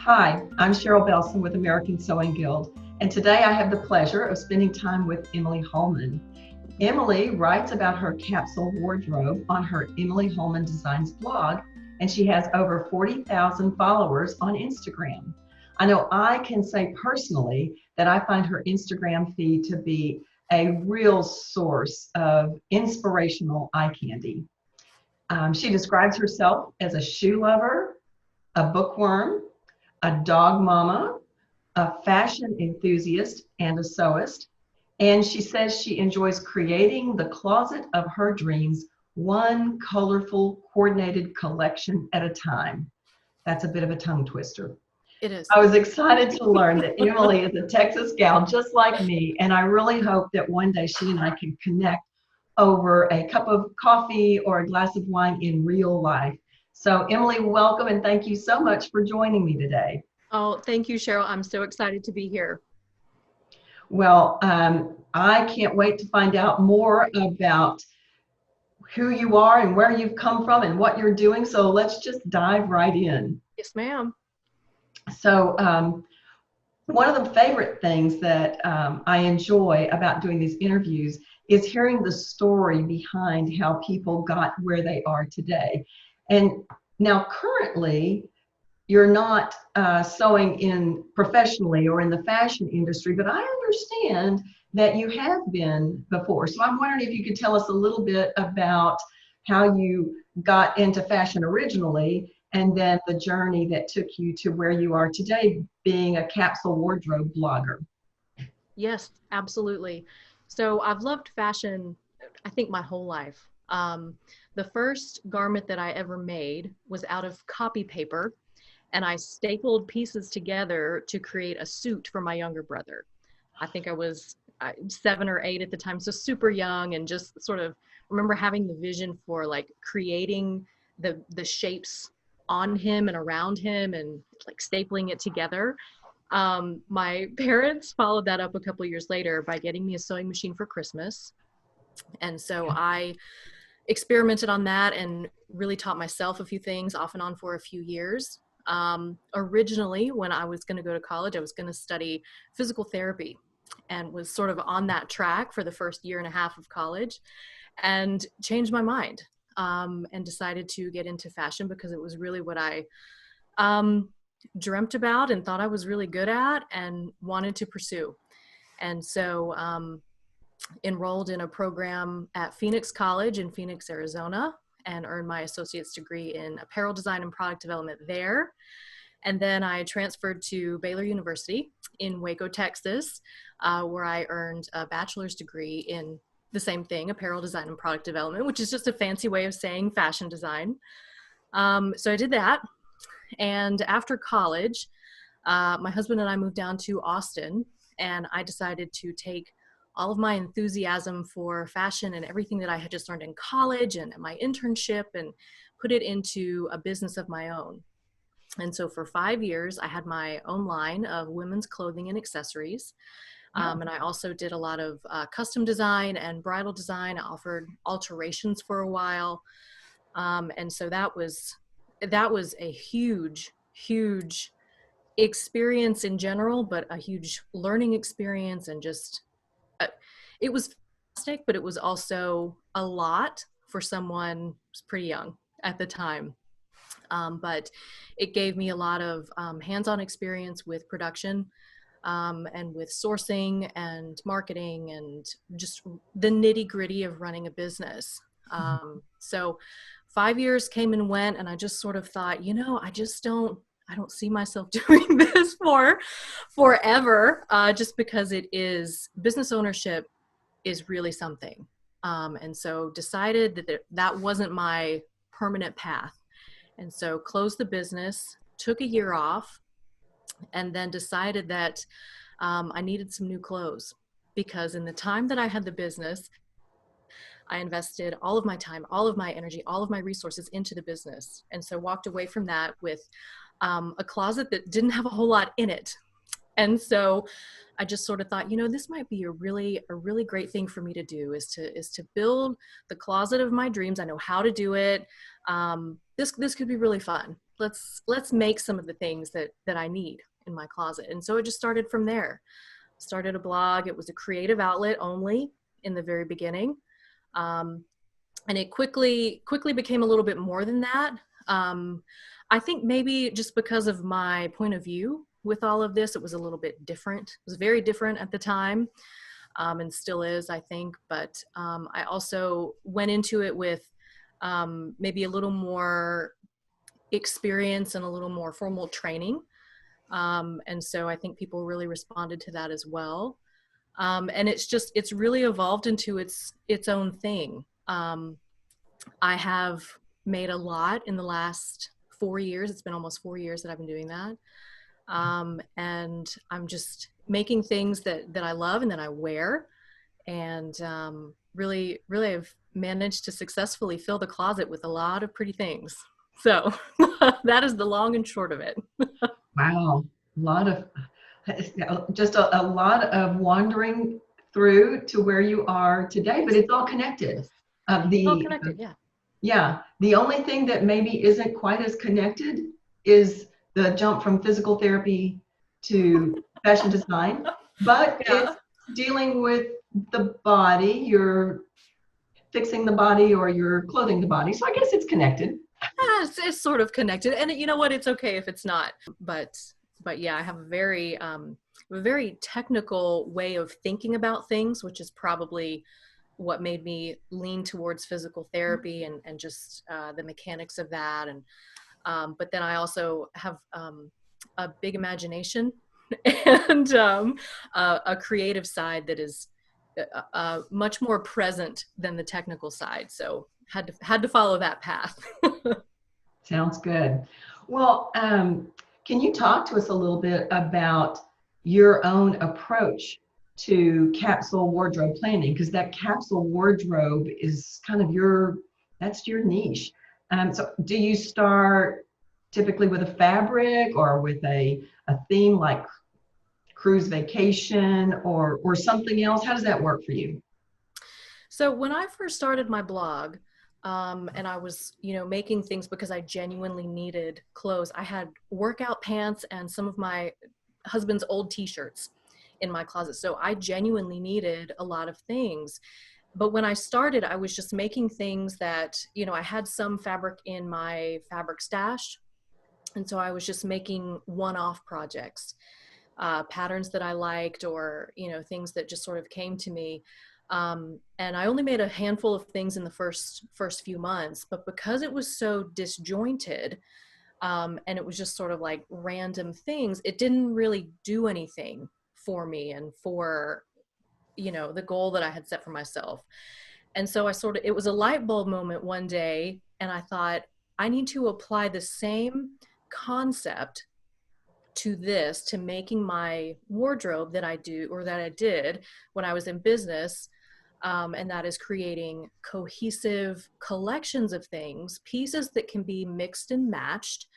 Hi, I'm Cheryl Belson with American Sewing Guild, and today I have the pleasure of spending time with Emily Hallman. Emily writes about her capsule wardrobe on her Emily Hallman Designs blog, and she has over 40,000 followers on Instagram. I know I can say personally that I find her Instagram feed to be a real source of inspirational eye candy. She describes herself as a shoe lover, a bookworm, a dog mama, a fashion enthusiast, and a sewist. And she says she enjoys creating the closet of her dreams, one colorful, coordinated collection at a time. That's a bit of a tongue twister. It is. I was excited to learn that Emily is a Texas gal just like me, and I really hope that one day she and I can connect over a cup of coffee or a glass of wine in real life. So, Emily, welcome and thank you so much for joining me today. Oh, thank you, Cheryl. I'm so excited to be here. Well, I can't wait to find out more about who you are and where you've come from and what you're doing. So let's just dive right in. Yes, ma'am. So, one of the favorite things that I enjoy about doing these interviews is hearing the story behind how people got where they are today. And now, currently, you're not sewing in professionally or in the fashion industry, but I understand that you have been before. So I'm wondering if you could tell us a little bit about how you got into fashion originally and then the journey that took you to where you are today, being a capsule wardrobe blogger. Yes, absolutely. So I've loved fashion, I think, my whole life. The first garment that I ever made was out of copy paper, and I stapled pieces together to create a suit for my younger brother. I think I was 7 or 8 at the time, so super young, and just sort of remember having the vision for like creating the shapes on him and around him and like stapling it together. My parents followed that up a couple years later by getting me a sewing machine for Christmas. And so I experimented on that and really taught myself a few things off and on for a few years. Originally, when I was going to go to college, I was going to study physical therapy and was sort of on that track for the first year and a half of college and changed my mind and decided to get into fashion because it was really what I dreamt about and thought I was really good at and wanted to pursue. And so enrolled in a program at Phoenix College in Phoenix, Arizona, and earned my associate's degree in apparel design and product development there. And then I transferred to Baylor University in Waco, Texas, where I earned a bachelor's degree in the same thing, apparel design and product development, which is just a fancy way of saying fashion design. So I did that. And after college, my husband and I moved down to Austin, and I decided to take all of my enthusiasm for fashion and everything that I had just learned in college and my internship and put it into a business of my own. And so for 5 years, I had my own line of women's clothing and accessories. And I also did a lot of custom design and bridal design. I offered alterations for a while. And so that was a huge, huge experience in general, but a huge learning experience and just it was fantastic, but it was also a lot for someone who's pretty young at the time. But it gave me a lot of hands-on experience with production and with sourcing and marketing and just the nitty-gritty of running a business. So 5 years came and went, and I just sort of thought, I don't see myself doing this for forever, just because it is business ownership is really something. And so decided that that wasn't my permanent path. And so closed the business, took a year off, and then decided that I needed some new clothes because in the time that I had the business, I invested all of my time, all of my energy, all of my resources into the business. And so walked away from that with a closet that didn't have a whole lot in it. And so I just sort of thought, this might be a really great thing for me to do is to build the closet of my dreams. I know how to do it. This could be really fun. let's make some of the things that I need in my closet. And so it just started from there. Started a blog. It was a creative outlet only in the very beginning. And it quickly became a little bit more than that. I think maybe just because of my point of view with all of this, it was a little bit different. It was very different at the time, and still is, I think. But I also went into it with maybe a little more experience and a little more formal training. And so I think people really responded to that as well. And it's really evolved into its own thing. I have made a lot in the last 4 years. It's been almost 4 years that I've been doing that. And I'm just making things that I love and that I wear. And really have managed to successfully fill the closet with a lot of pretty things. So that is the long and short of it. Wow. A lot of, just a lot of wandering through to where you are today, but it's all connected. All connected, yeah. Yeah, the only thing that maybe isn't quite as connected is the jump from physical therapy to fashion design, but Yeah. it's dealing with the body. You're fixing the body or you're clothing the body. So I guess it's connected. It's sort of connected, and you know what? It's okay if it's not. But yeah, I have a very technical way of thinking about things, which is probably what made me lean towards physical therapy and just the mechanics of that. And but then I also have a big imagination and a creative side that is much more present than the technical side. So had to follow that path. Sounds good. Well, can you talk to us a little bit about your own approach to capsule wardrobe planning? Because that capsule wardrobe is kind of that's your niche. So do you start typically with a fabric or with a theme like cruise vacation or something else? How does that work for you? So when I first started my blog, and I was, making things because I genuinely needed clothes. I had workout pants and some of my husband's old t-shirts in my closet. So I genuinely needed a lot of things. But when I started, I was just making things that, I had some fabric in my fabric stash. And so I was just making one-off projects, patterns that I liked or, things that just sort of came to me. And I only made a handful of things in the first few months, but because it was so disjointed, and it was just sort of like random things, it didn't really do anything for me and for, the goal that I had set for myself. And so it was a light bulb moment one day. And I thought, I need to apply the same concept to making my wardrobe that I did when I was in business. And that is creating cohesive collections of things, pieces that can be mixed and matched,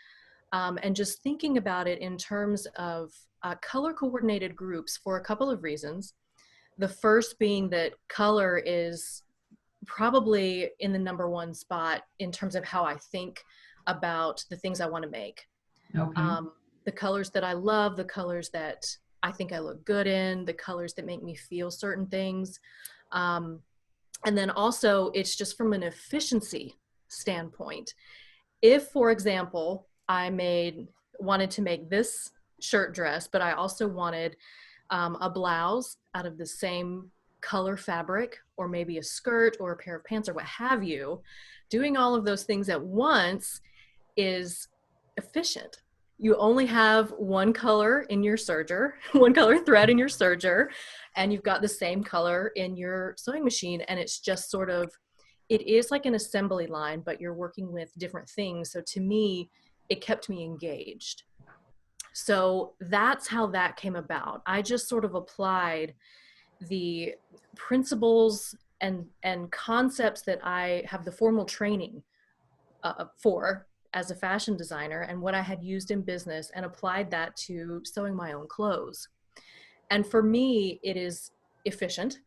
and just thinking about it in terms of color coordinated groups for a couple of reasons. The first being that color is probably in the number one spot in terms of how I think about the things I want to make. Okay. The colors that I love, the colors that I think I look good in, the colors that make me feel certain things. And then also it's just from an efficiency standpoint. If, for example, wanted to make this shirt dress, but I also wanted a blouse out of the same color fabric, or maybe a skirt or a pair of pants or what have you, doing all of those things at once is efficient. You only have one color in your serger, one color thread in your serger, and you've got the same color in your sewing machine. And it's just it is like an assembly line, but you're working with different things. So to me, it kept me engaged. So that's how that came about. I just sort of applied the principles and concepts that I have the formal training for as a fashion designer and what I had used in business, and applied that to sewing my own clothes. And for me, it is efficient,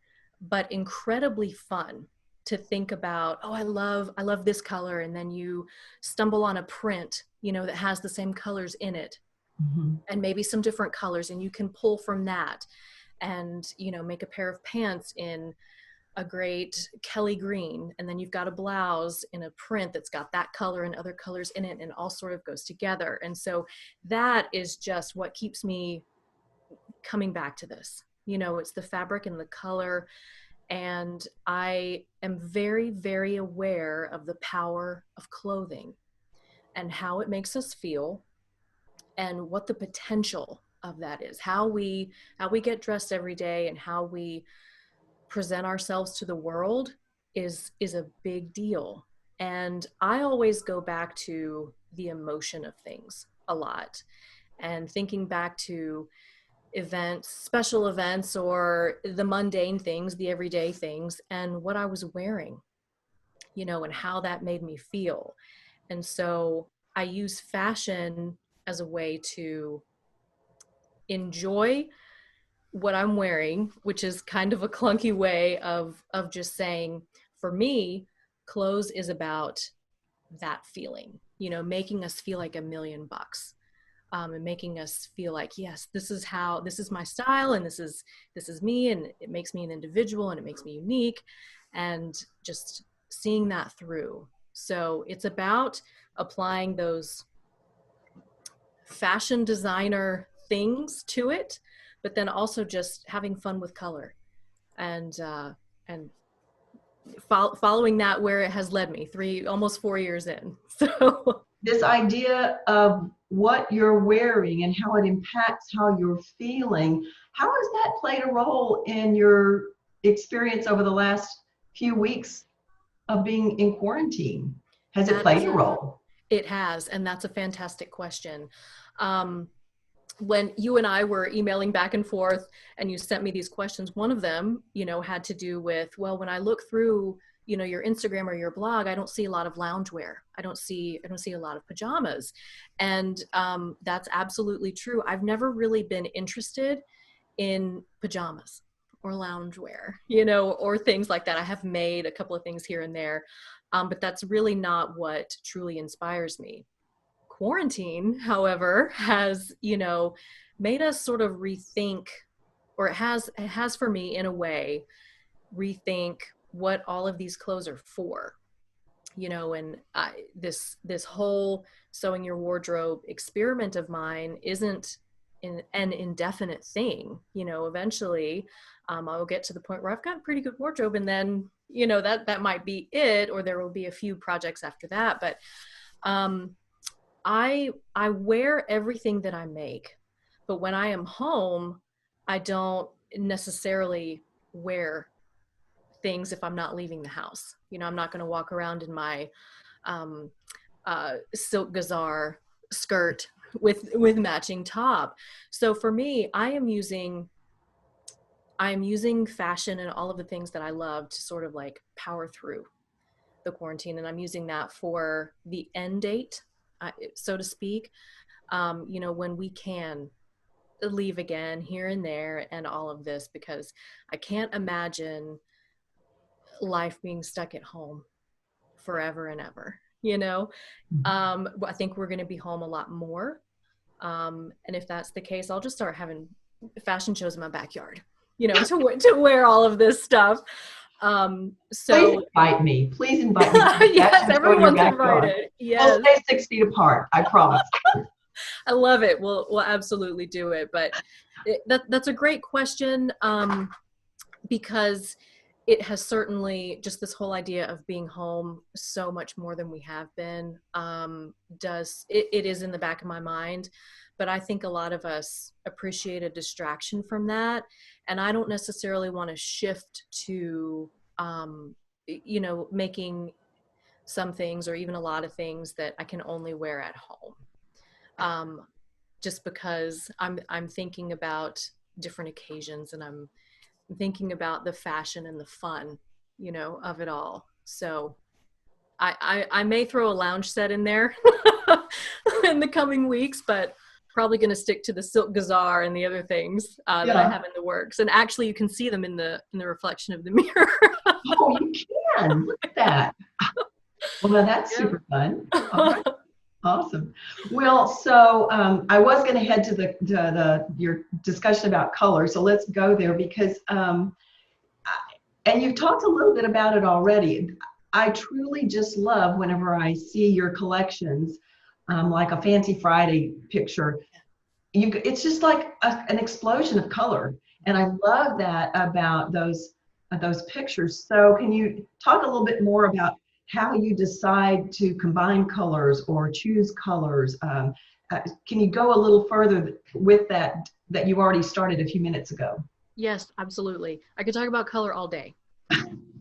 but incredibly fun. to think about, oh, I love this color. And then you stumble on a print, that has the same colors in it, and maybe some different colors, and you can pull from that and, make a pair of pants in a great Kelly green, and then you've got a blouse in a print that's got that color and other colors in it, and all sort of goes together. And so that is just what keeps me coming back to this. It's the fabric and the color. And I am very, very aware of the power of clothing and how it makes us feel and what the potential of that is, how we get dressed every day and how we present ourselves to the world is a big deal. And I always go back to the emotion of things a lot, and thinking back to events, special events, or the mundane things, the everyday things, and what I was wearing, and how that made me feel. And so I use fashion as a way to enjoy what I'm wearing, which is kind of a clunky way of just saying, for me, clothes is about that feeling, making us feel like $1,000,000. And making us feel like, yes, this is my style, and this is me, and it makes me an individual, and it makes me unique, and just seeing that through. So it's about applying those fashion designer things to it, but then also just having fun with color, and following that where it has led me almost 4 years in. So this idea of what you're wearing and how it impacts how you're feeling, how has that played a role in your experience over the last few weeks of being in quarantine? Has it played a role? It has, and that's a fantastic question. When you and I were emailing back and forth and you sent me these questions, one of them, had to do with, well, when I look through, your Instagram or your blog, I don't see a lot of loungewear. I don't see a lot of pajamas. And that's absolutely true. I've never really been interested in pajamas or loungewear, or things like that. I have made a couple of things here and there, but that's really not what truly inspires me. Quarantine, however, has, made us sort of rethink, or it has for me in a way, rethink what all of these clothes are for, and this whole sewing your wardrobe experiment of mine isn't an indefinite thing. Eventually I'll get to the point where I've got a pretty good wardrobe, and then, that might be it, or there will be a few projects after that. But I wear everything that I make, but when I am home, I don't necessarily wear things if I'm not leaving the house. I'm not going to walk around in my silk gazar skirt with matching top. So for me, I am using fashion and all of the things that I love to sort of like power through the quarantine, and I'm using that for the end date, so to speak. When we can leave again here and there and all of this, because I can't imagine life being stuck at home forever and ever. I think we're going to be home a lot more. And if that's the case, I'll just start having fashion shows in my backyard, to wear all of this stuff. So please invite me. Yes, everyone's invited. Yes. We'll stay 6 feet apart, I promise. I love it. We'll absolutely do it. But that's a great question, because it has certainly, just this whole idea of being home so much more than we have been, it is in the back of my mind. But I think a lot of us appreciate a distraction from that. And I don't necessarily want to shift to, making some things, or even a lot of things, that I can only wear at home. Just because I'm thinking about different occasions, and I'm thinking about the fashion and the fun, of it all. So I may throw a lounge set in there in the coming weeks, but probably going to stick to the silk gazar and the other things that I have in the works. And actually, you can see them in the reflection of the mirror. Oh, you can. Look at that. Well, that's Yeah. super fun. All right. Awesome. Well, so I was going to head to the your discussion about color. So let's go there because and you've talked a little bit about it already. I truly just love whenever I see your collections, like a Fancy Friday picture. It's just like an explosion of color, and I love that about those pictures. So, can you talk a little bit more about how you decide to combine colors or choose colors? Can you go a little further with that you already started a few minutes ago? Yes, absolutely. I could talk about color all day.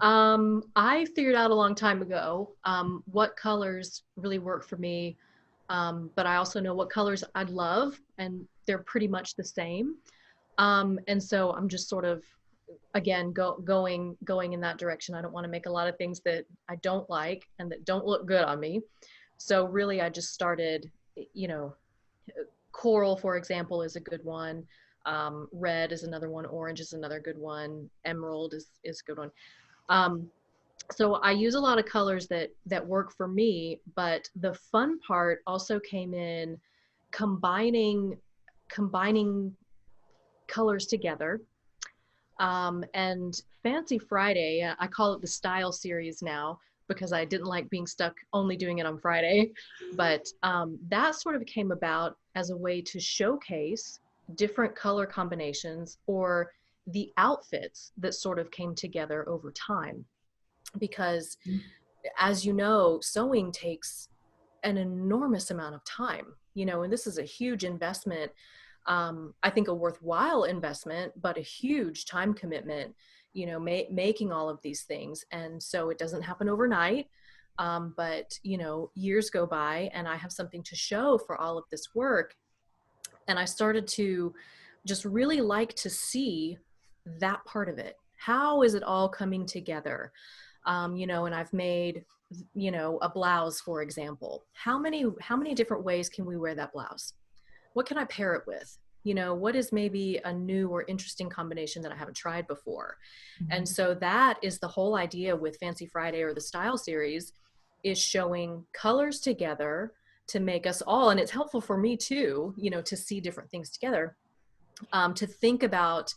I figured out a long time ago what colors really work for me, but I also know what colors I love, and they're pretty much the same. And so I'm just sort of, again, going in that direction. I don't want to make a lot of things that I don't like and that don't look good on me. So really, I just started, you know, coral, for example, is a good one. Red is another one. Orange is another good one. Emerald is a good one. Um, so I use a lot of colors that work for me, but the fun part also came in combining combining colors together. And Fancy Friday, I call it the style series now because I didn't like being stuck only doing it on Friday. But that sort of came about as a way to showcase different color combinations or the outfits that sort of came together over time. Because as you know, sewing takes an enormous amount of time, and this is a huge investment. I think a worthwhile investment, but a huge time commitment, making all of these things. And so it doesn't happen overnight. But, years go by and I have something to show for all of this work. And I started to just really like to see that part of it. How is it all coming together? And I've made, a blouse, for example. How many different ways can we wear that blouse? What can I pair it with? What is maybe a new or interesting combination that I haven't tried before? Mm-hmm. And so that is the whole idea with Fancy Friday or the Style Series, is showing colors together to make us all, and it's helpful for me too, to see different things together, to think about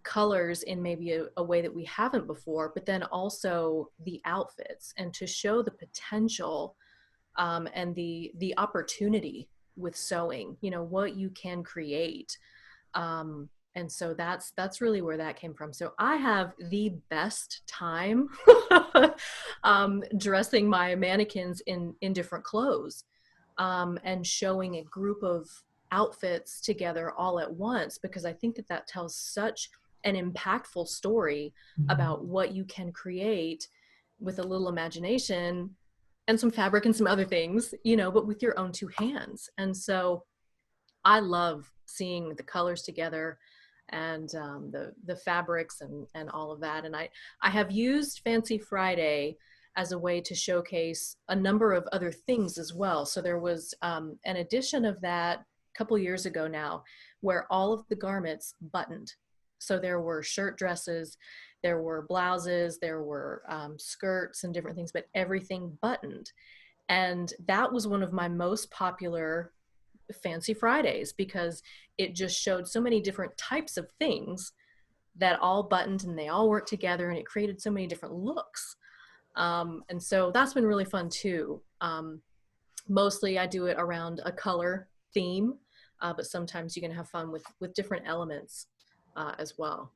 colors in maybe a way that we haven't before, but then also the outfits, and to show the potential and the opportunity with sewing, what you can create. And so that's really where that came from. So I have the best time dressing my mannequins in different clothes, and showing a group of outfits together all at once, because I think that tells such an impactful story about what you can create with a little imagination and some fabric and some other things, but with your own two hands. And so I love seeing the colors together, and the fabrics and all of that. And I have used Fancy Friday as a way to showcase a number of other things as well. So there was an edition of that a couple years ago now, where all of the garments buttoned. So there were shirt dresses, there were blouses, there were skirts and different things, but everything buttoned. And that was one of my most popular Fancy Fridays, because it just showed so many different types of things that all buttoned and they all worked together, and it created so many different looks. And so that's been really fun too. Mostly I do it around a color theme, but sometimes you can have fun with different elements as well.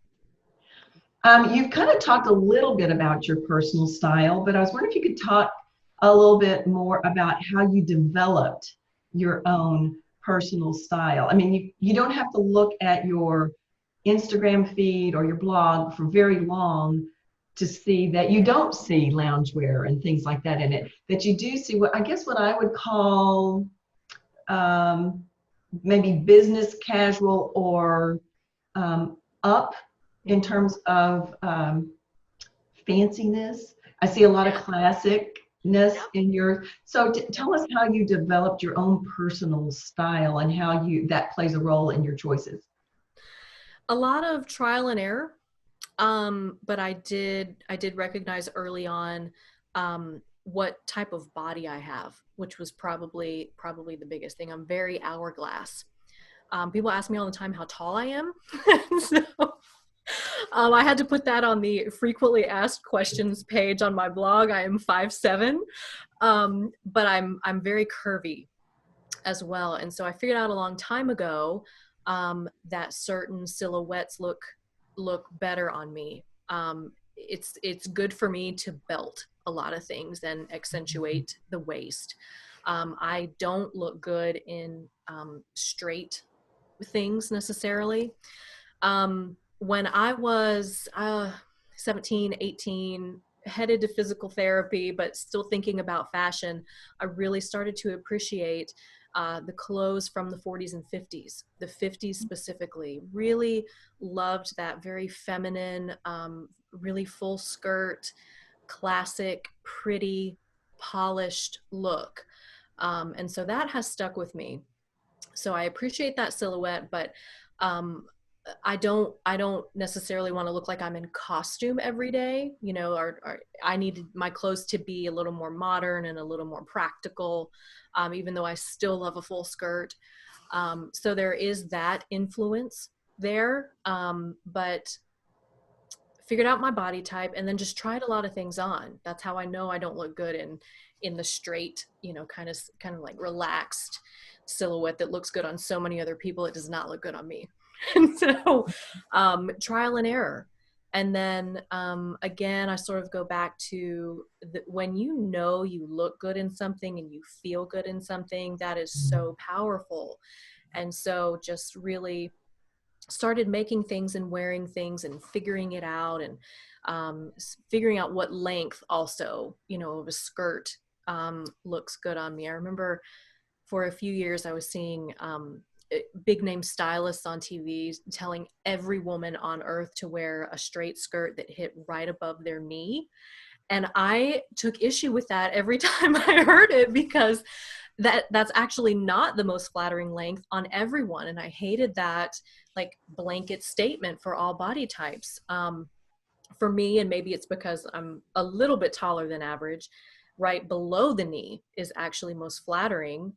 You've kind of talked a little bit about your personal style, but I was wondering if you could talk a little bit more about how you developed your own personal style. I mean, you don't have to look at your Instagram feed or your blog for very long to see that you don't see loungewear and things like that in it, that you do see what I guess what I would call um, maybe business casual or up in terms of fanciness. I see a lot of classicness in your. So tell us how you developed your own personal style and how that plays a role in your choices. A lot of trial and error. But I did recognize early on what type of body I have, which was probably the biggest thing. I'm very hourglass. People ask me all the time how tall I am. So I had to put that on the frequently asked questions page on my blog. I am 5'7", but I'm very curvy as well. And so I figured out a long time ago that certain silhouettes look better on me. It's good for me to belt a lot of things and accentuate the waist. I don't look good in straight things necessarily. When I was 17, 18, headed to physical therapy, but still thinking about fashion, I really started to appreciate the clothes from the 40s and 50s, the 50s specifically. Really loved that very feminine, really full skirt, classic, pretty, polished look. And so that has stuck with me. So I appreciate that silhouette, but um, I don't necessarily want to look like I'm in costume every day, or I needed my clothes to be a little more modern and a little more practical, even though I still love a full skirt. So there is that influence there, but figured out my body type and then just tried a lot of things on. That's how I know I don't look good in the straight, kind of like relaxed silhouette that looks good on so many other people. It does not look good on me. And so trial and error. And then again, I sort of go back to when you know you look good in something and you feel good in something, that is so powerful. And so just really started making things and wearing things and figuring it out, and figuring out what length also, of a skirt looks good on me. I remember for a few years I was seeing big name stylists on TV telling every woman on earth to wear a straight skirt that hit right above their knee. And I took issue with that every time I heard it, because that's actually not the most flattering length on everyone. And I hated that like blanket statement for all body types. For me, and maybe it's because I'm a little bit taller than average, right below the knee is actually most flattering,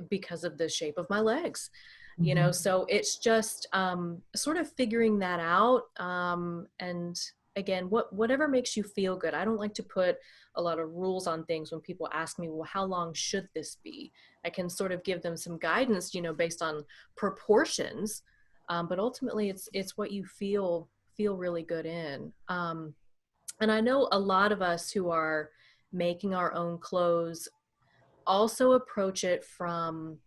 because of the shape of my legs, so it's just sort of figuring that out. And again, whatever makes you feel good. I don't like to put a lot of rules on things. When people ask me, well, how long should this be? I can sort of give them some guidance, based on proportions. But ultimately it's what you feel really good in. And I know a lot of us who are making our own clothes also approach it from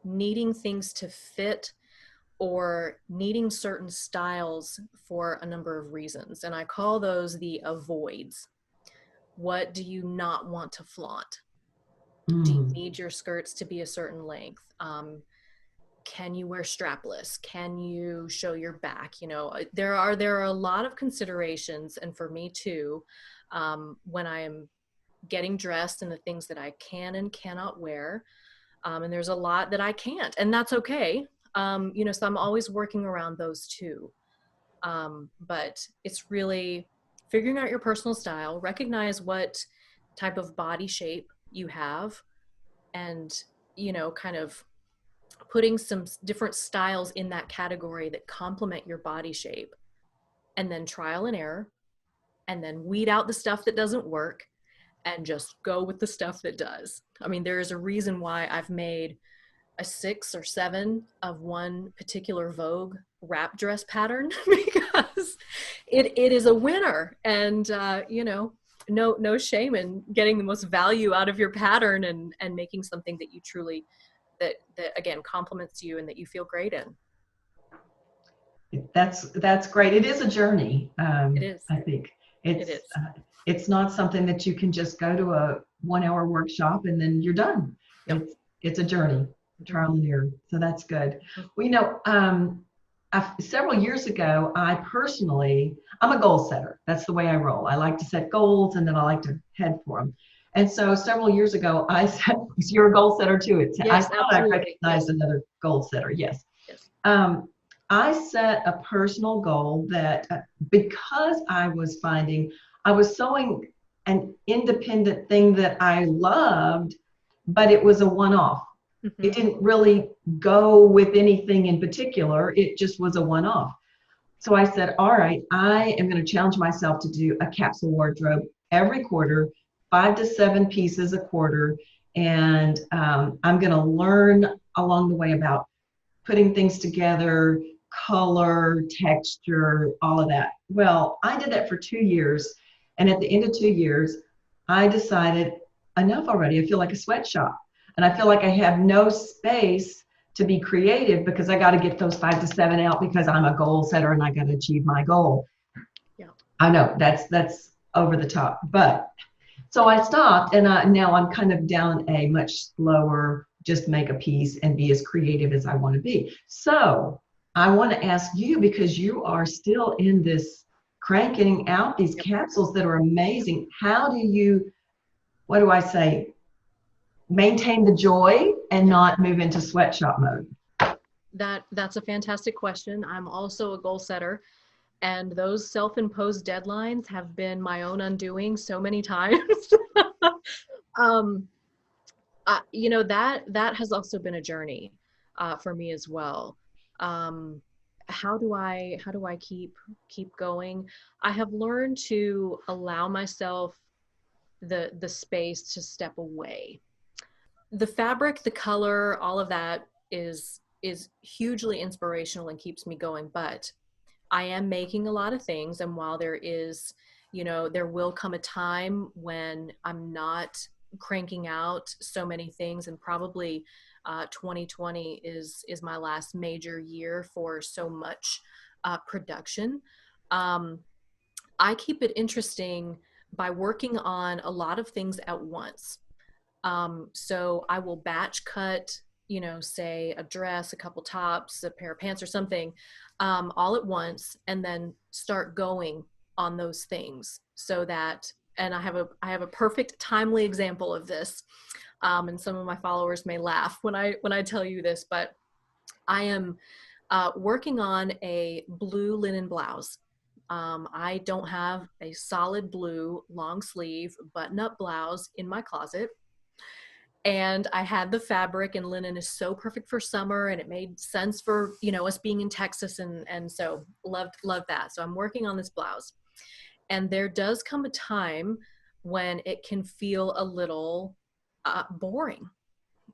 needing things to fit or needing certain styles for a number of reasons. And I call those the avoids. What do you not want to flaunt? Do you need your skirts to be a certain length? Can you wear strapless? Can you show your back? There are a lot of considerations. And for me too, when I am getting dressed and the things that I can and cannot wear. And there's a lot that I can't, and that's okay. So I'm always working around those two. But it's really figuring out your personal style, recognize what type of body shape you have, and, kind of putting some different styles in that category that complement your body shape, and then trial and error, and then weed out the stuff that doesn't work and just go with the stuff that does. I mean, there is a reason why I've made a 6 or 7 of one particular Vogue wrap dress pattern, because it is a winner. And, no shame in getting the most value out of your pattern and making something that you truly, that again, compliments you and that you feel great in. That's great. It is a journey. It is. I think it's not something that you can just go to a 1-hour workshop and then you're done. Yep. It's a journey, trial and error. So that's good. Well, several years ago, I'm a goal setter. That's the way I roll. I like to set goals and then I like to head for them. And so several years ago, I said, you're a goal setter too. Yes, I thought I recognized another goal setter. Yes. I set a personal goal that because I was finding I was sewing an independent thing that I loved, but it was a one off. It Hmm. didn't really go with anything in particular, it just was a one off. So I said, all right, I am going to challenge myself to do a capsule wardrobe every quarter, 5 to 7 pieces a quarter. And I'm going to learn along the way about putting things together, color, texture, all of that. Well, I did that for 2 years. And at the end of 2 years, I decided enough already. I feel like a sweatshop. And I feel like I have no space to be creative because I got to get those 5 to 7 out because I'm a goal setter and I got to achieve my goal. Yeah. I know that's over the top, but so I stopped and now I'm kind of down a much slower, just make a piece and be as creative as I want to be. So I want to ask you because you are still in this cranking out these Yep. capsules that are amazing. How do you, what do I say, maintain the joy and Yep. not move into sweatshop mode? That's a fantastic question. I'm also a goal setter, and those self-imposed deadlines have been my own undoing so many times. um, that has also been a journey for me as well. Um, how do I keep going? I have learned to allow myself the space to step away. The fabric, the color, all of that is hugely inspirational and keeps me going, but I am making a lot of things. And while there is, there will come a time when I'm not cranking out so many things, and probably 2020 is my last major year for so much production. Um, I keep it interesting by working on a lot of things at once. So I will batch cut, say a dress, a couple tops, a pair of pants or something, all at once, and then start going on those things so that, and I have a perfect timely example of this. And some of my followers may laugh when I tell you this, but I am working on a blue linen blouse. I don't have a solid blue long sleeve button up blouse in my closet, and I had the fabric, and linen is so perfect for summer, and it made sense for us being in Texas, and so loved that. So I'm working on this blouse, and there does come a time when it can feel a little boring.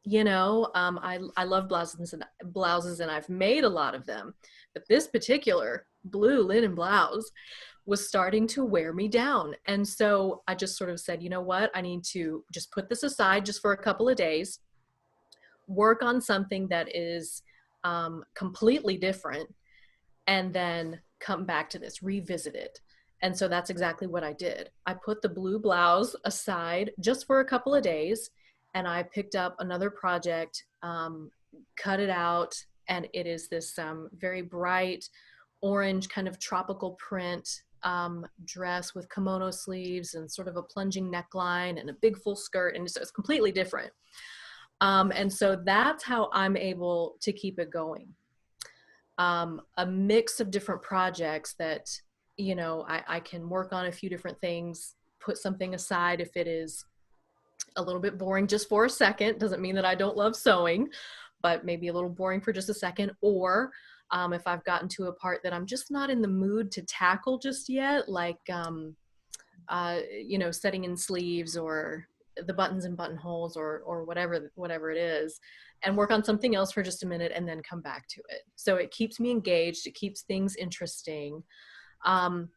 I love blouses, and I've made a lot of them, but this particular blue linen blouse was starting to wear me down. And so I just sort of said, you know what, I need to just put this aside just for a couple of days, work on something that is completely different, and then come back to this, revisit it. And so that's exactly what I did. I put the blue blouse aside just for a couple of days, and I picked up another project, cut it out, and it is this very bright orange kind of tropical print dress with kimono sleeves and sort of a plunging neckline and a big full skirt, and so it's completely different. And so that's how I'm able to keep it going. A mix of different projects that, I can work on a few different things, put something aside if it is a little bit boring just for a second. Doesn't mean that I don't love sewing, but maybe a little boring for just a second. Or if I've gotten to a part that I'm just not in the mood to tackle just yet, like, setting in sleeves or the buttons and buttonholes, or whatever it is, and work on something else for just a minute and then come back to it. So it keeps me engaged. It keeps things interesting. Um,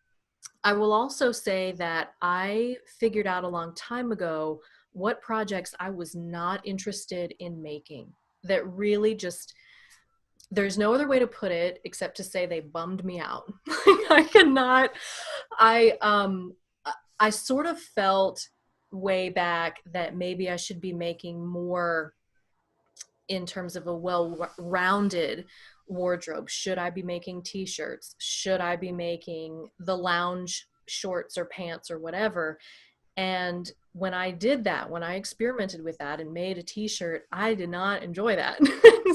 I will also say that I figured out a long time ago what projects I was not interested in making, that really just, there's no other way to put it except to say they bummed me out. I cannot, I, um, I sort of felt way back that maybe I should be making more in terms of a well-rounded wardrobe. Should I be making t-shirts? Should I be making the lounge shorts or pants or whatever? And when I did that, when I experimented with that and made a t-shirt, I did not enjoy that.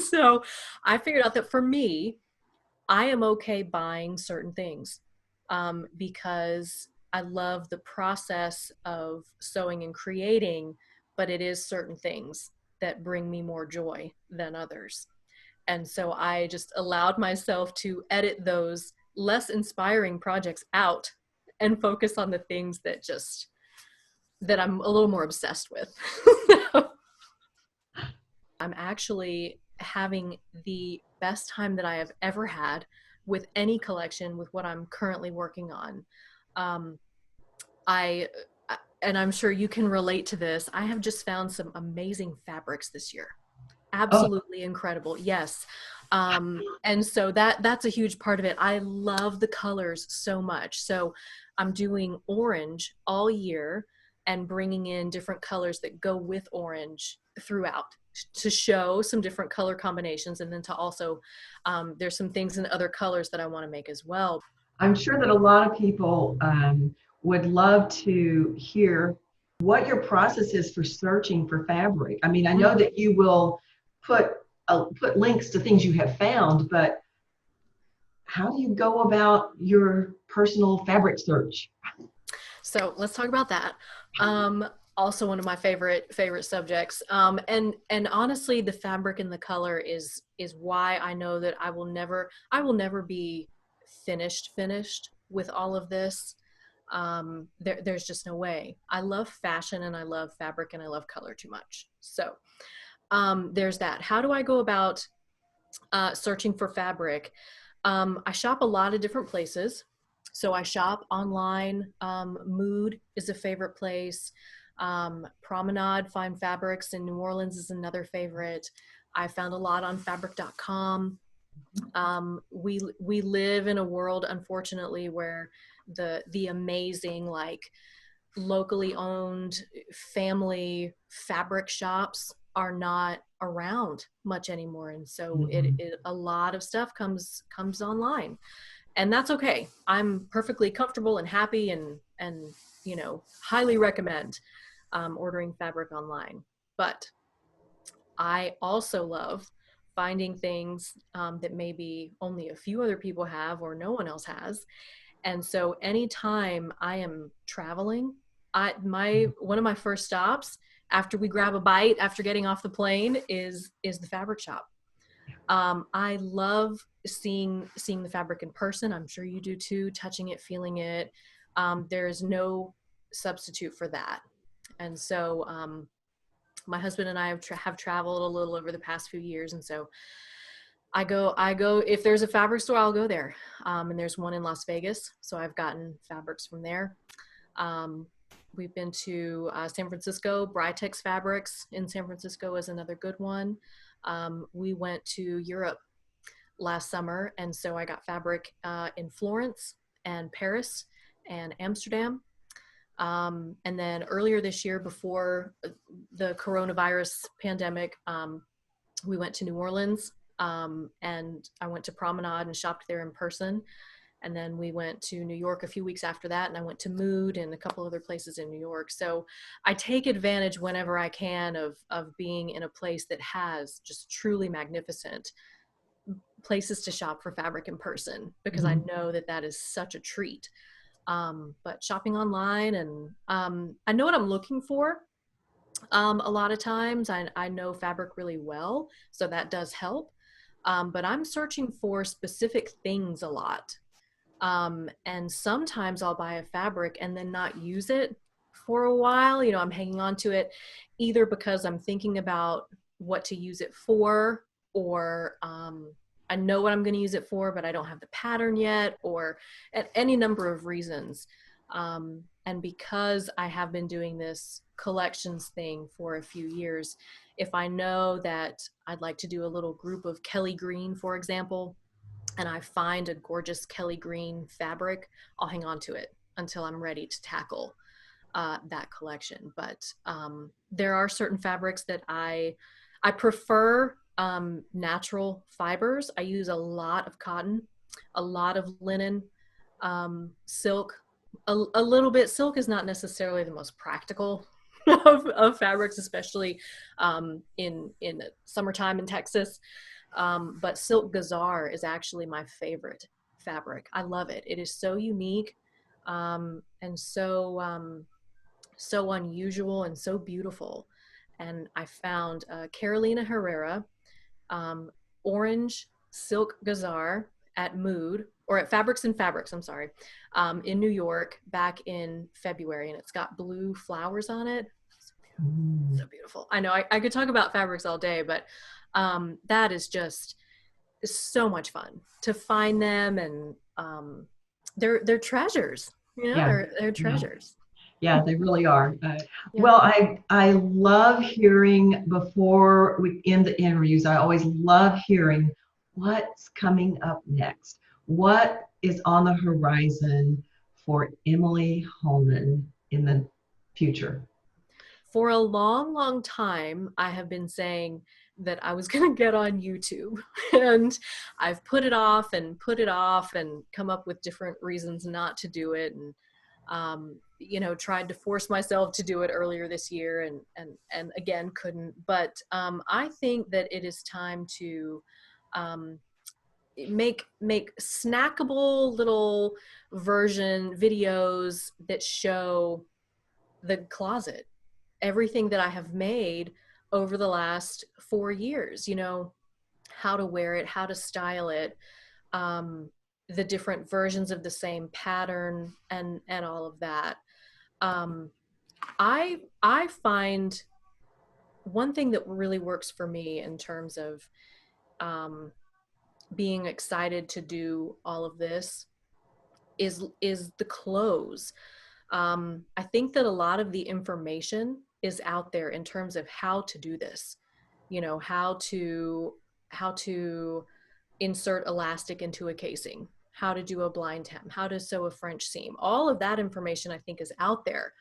So I figured out that for me, I am okay buying certain things because I love the process of sewing and creating, but it is certain things that bring me more joy than others. And so I just allowed myself to edit those less inspiring projects out and focus on the things that just, that I'm a little more obsessed with. I'm actually having the best time that I have ever had with any collection with what I'm currently working on. Um, I, and I'm sure you can relate to this. I have just found some amazing fabrics this year. Oh, Absolutely incredible. Yes. And so that's a huge part of it. I love the colors so much. So I'm doing orange all year and bringing in different colors that go with orange throughout to show some different color combinations. And then to also, there's some things in other colors that I want to make as well. I'm sure that a lot of people would love to hear what your process is for searching for fabric. I mean, I know that you will put put links to things you have found, but how do you go about your personal fabric search? So let's talk about that. Also one of my favorite subjects. And honestly, the fabric and the color is why I know that I will never be finished with all of this. There's just no way. I love fashion and I love fabric and I love color too much. So there's that. How do I go about searching for fabric? I shop a lot of different places. So I shop online. Mood is a favorite place. Promenade Fine Fabrics in New Orleans is another favorite. I found a lot on fabric.com. We live in a world, unfortunately, where the amazing, like, locally owned family fabric shops are not around much anymore, and so a lot of stuff comes online, and that's okay. I'm perfectly comfortable and happy, and highly recommend ordering fabric online. But I also love finding things that maybe only a few other people have or no one else has. And so anytime I am traveling, one of my first stops after we grab a bite after getting off the plane is the fabric shop. I love seeing the fabric in person. I'm sure you do too, touching it, feeling it. There is no substitute for that. And so my husband and I have traveled a little over the past few years, and so I go if there's a fabric store, I'll go there. And there's one in Las Vegas, so I've gotten fabrics from there. Um, we've been to San Francisco. Britex Fabrics in San Francisco is another good one. We went to Europe last summer, and so I got fabric in Florence and Paris and Amsterdam. And then earlier this year, before the coronavirus pandemic, we went to New Orleans, and I went to Promenade and shopped there in person. And then we went to New York a few weeks after that, and I went to Mood and a couple other places in New York. So I take advantage whenever I can of being in a place that has just truly magnificent places to shop for fabric in person, because I know that is such a treat. But shopping online, and I know what I'm looking for. A lot of times I know fabric really well, so that does help. But I'm searching for specific things a lot. And sometimes I'll buy a fabric and then not use it for a while. I'm hanging on to it either because I'm thinking about what to use it for, or I know what I'm going to use it for, but I don't have the pattern yet, or at any number of reasons. And because I have been doing this collections thing for a few years, if I know that I'd like to do a little group of Kelly green, for example, and I find a gorgeous Kelly green fabric, I'll hang on to it until I'm ready to tackle that collection. But there are certain fabrics that I prefer natural fibers. I use a lot of cotton, a lot of linen, silk, a little bit. Silk is not necessarily the most practical of fabrics, especially in the summertime in Texas. But silk gazar is actually my favorite fabric. I love it. It is so unique, and so unusual and so beautiful. And I found Carolina Herrera um, orange silk gazar at Mood, or at Fabrics and Fabrics, I'm sorry, in New York back in February, and it's got blue flowers on it. So beautiful. I know I could talk about fabrics all day, but that is just so much fun to find them, and they're treasures. You know, Yeah. they're Yeah. treasures. Yeah, they really are. Yeah. Well, I love hearing before we end the interviews. I always love hearing what's coming up next. What is on the horizon for Emily Hallman in the future? For a long, long time, I have been saying that I was going to get on YouTube, and I've put it off and put it off and come up with different reasons not to do it. And, you know, tried to force myself to do it earlier this year, and again, couldn't. But I think that it is time to um, make snackable little version videos that show the closet, everything that I have made over the last 4 years, you know, how to wear it, how to style it, the different versions of the same pattern, and all of that. Um, I find one thing that really works for me in terms of um, being excited to do all of this is the clothes. I think that a lot of the information is out there in terms of how to do this, you know, how to insert elastic into a casing, how to do a blind hem, how to sew a French seam. All of that information I think is out there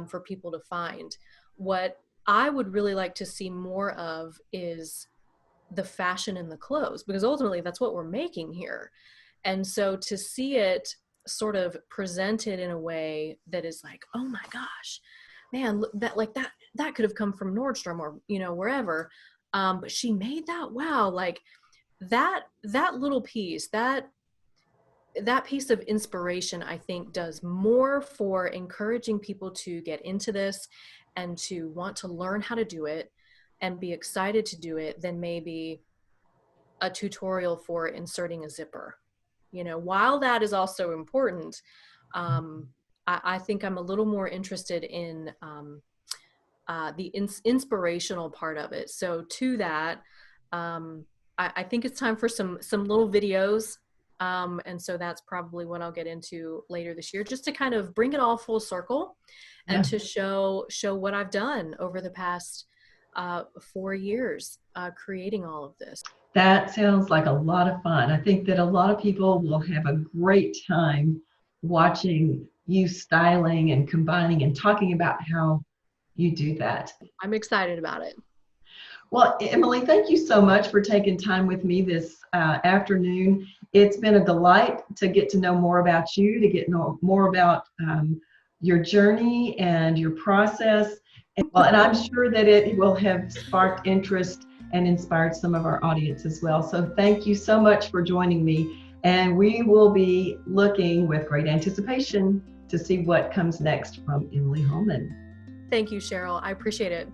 for people to find. What I would really like to see more of is the fashion in the clothes, because ultimately that's what we're making here. And so to see it sort of presented in a way that is like, oh my gosh, man, that like that could have come from Nordstrom, or, you know, wherever. But she made that. Wow. Like that little piece, that piece of inspiration, I think, does more for encouraging people to get into this and to want to learn how to do it and be excited to do it than maybe a tutorial for inserting a zipper. You know, while that is also important, I think I'm a little more interested in the inspirational part of it. So to that, I think it's time for some little videos. And so that's probably what I'll get into later this year, just to kind of bring it all full circle and to show what I've done over the past 4 years creating all of this. That sounds like a lot of fun. I think that a lot of people will have a great time watching you styling and combining and talking about how you do that. I'm excited about it. Well, Emily, thank you so much for taking time with me this afternoon. It's been a delight to get to know more about you, to get know more about your journey and your process. And I'm sure that it will have sparked interest and inspired some of our audience as well. So thank you so much for joining me. And we will be looking with great anticipation to see what comes next from Emily Hallman. Thank you, Cheryl. I appreciate it.